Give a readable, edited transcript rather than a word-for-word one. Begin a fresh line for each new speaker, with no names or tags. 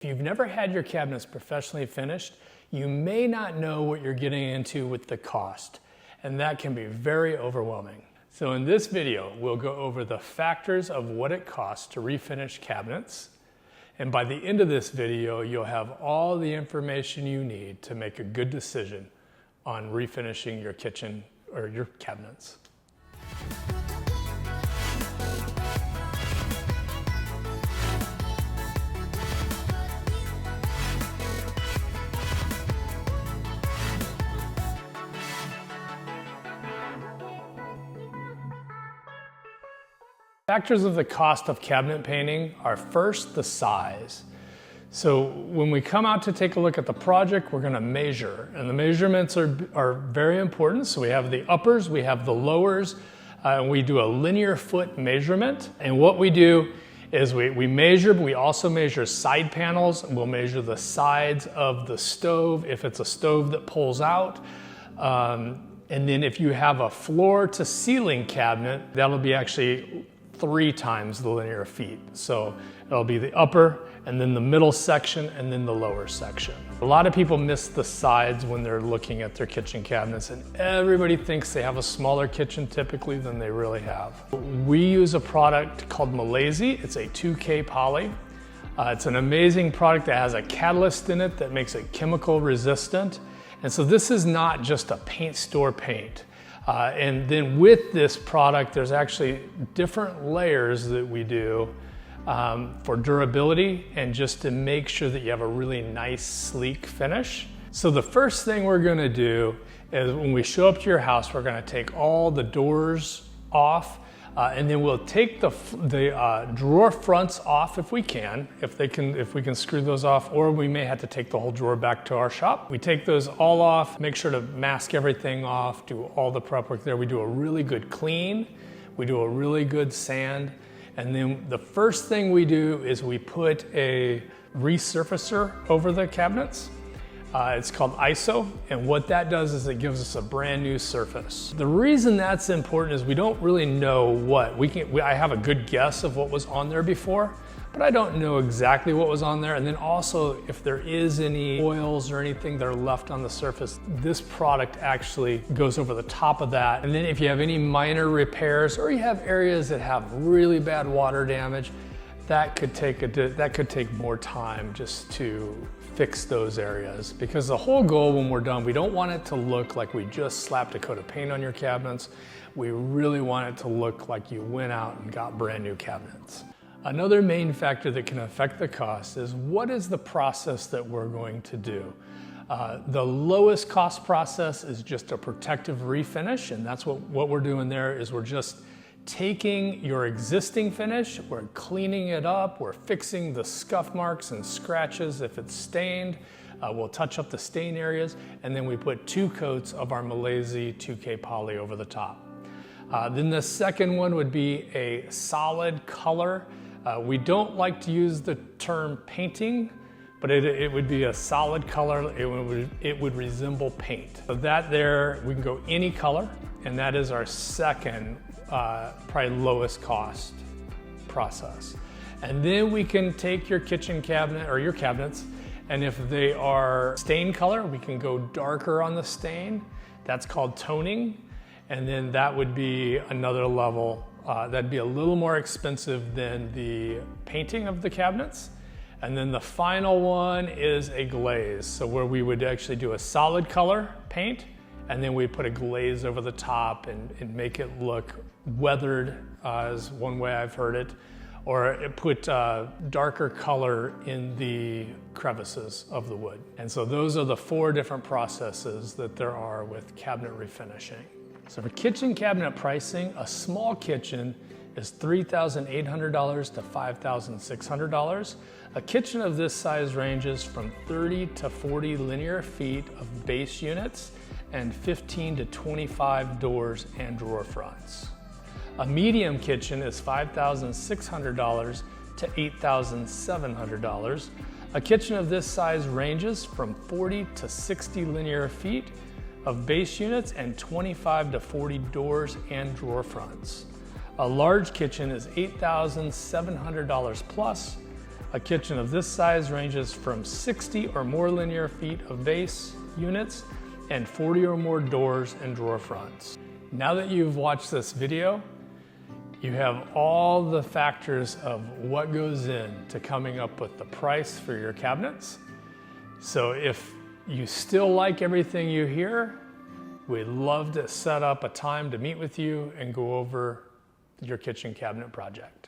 If you've never had your cabinets professionally finished, you may not know what you're getting into with the cost, and that can be very overwhelming. So in this video, we'll go over the factors of what it costs to refinish cabinets, and by the end of this video, you'll have all the information you need to make a good decision on refinishing your kitchen or your cabinets. Factors of the cost of cabinet painting are first the size. So when we come out to take a look at the project, we're going to measure, and the measurements are very important. So we have the uppers, we have the lowers, and we do a linear foot measurement. And what we do is we measure, but we also measure side panels. We'll measure the sides of the stove if it's a stove that pulls out. And then if you have a floor to ceiling cabinet, that'll be actually 3 times the linear feet. So it'll be the upper and then the middle section and then the lower section. A lot of people miss the sides when they're looking at their kitchen cabinets, and everybody thinks they have a smaller kitchen typically than they really have. We use a product called Malaysia. It's a 2K poly. It's an amazing product that has a catalyst in it that makes it chemical resistant. And so this is not just a paint store paint. And then with this product, there's actually different layers that we do for durability and just to make sure that you have a really nice, sleek finish. So the first thing we're gonna do is when we show up to your house, we're gonna take all the doors off, and then we'll take the drawer fronts off if we can, if we can screw those off, or we may have to take the whole drawer back to our shop. We take those all off, make sure to mask everything off, do all the prep work there. We do a really good clean, we do a really good sand, and then the first thing we do is we put a resurfacer over the cabinets. It's called ISO, and what that does is it gives us a brand new surface. The reason that's important is we don't really know what. I have a good guess of what was on there before, but I don't know exactly what was on there. And then also, if there is any oils or anything that are left on the surface, this product actually goes over the top of that. And then if you have any minor repairs or you have areas that have really bad water damage, that could take more time just to fix those areas, because the whole goal when we're done, we don't want it to look like we just slapped a coat of paint on your cabinets. We really want it to look like you went out and got brand new cabinets. Another main factor that can affect the cost is what is the process that we're going to do. The lowest cost process is just a protective refinish, and that's what we're doing there is we're just taking your existing finish, we're cleaning it up, we're fixing the scuff marks and scratches if it's stained. We'll touch up the stain areas, and then we put 2 coats of our Malaysia 2K poly over the top. Then the second one would be a solid color. We don't like to use the term painting, but it would be a solid color. It would resemble paint. So that there, we can go any color, and that is our second probably lowest cost process. And then we can take your kitchen cabinet or your cabinets, and if they are stain color, we can go darker on the stain. That's called toning. And then that would be another level. That'd be a little more expensive than the painting of the cabinets. And then the final one is a glaze. So where we would actually do a solid color paint, and then we put a glaze over the top and make it look weathered, is one way I've heard it, or put darker color in the crevices of the wood. And so those are the 4 different processes that there are with cabinet refinishing. So for kitchen cabinet pricing, a small kitchen is $3,800 to $5,600. A kitchen of this size ranges from 30 to 40 linear feet of base units and 15 to 25 doors and drawer fronts. A medium kitchen is $5,600 to $8,700. A kitchen of this size ranges from 40 to 60 linear feet of base units and 25 to 40 doors and drawer fronts. A large kitchen is $8,700 plus, A kitchen of this size ranges from 60 or more linear feet of base units and 40 or more doors and drawer fronts. Now that you've watched this video, you have all the factors of what goes into coming up with the price for your cabinets. So if you still like everything you hear, we'd love to set up a time to meet with you and go over your kitchen cabinet project.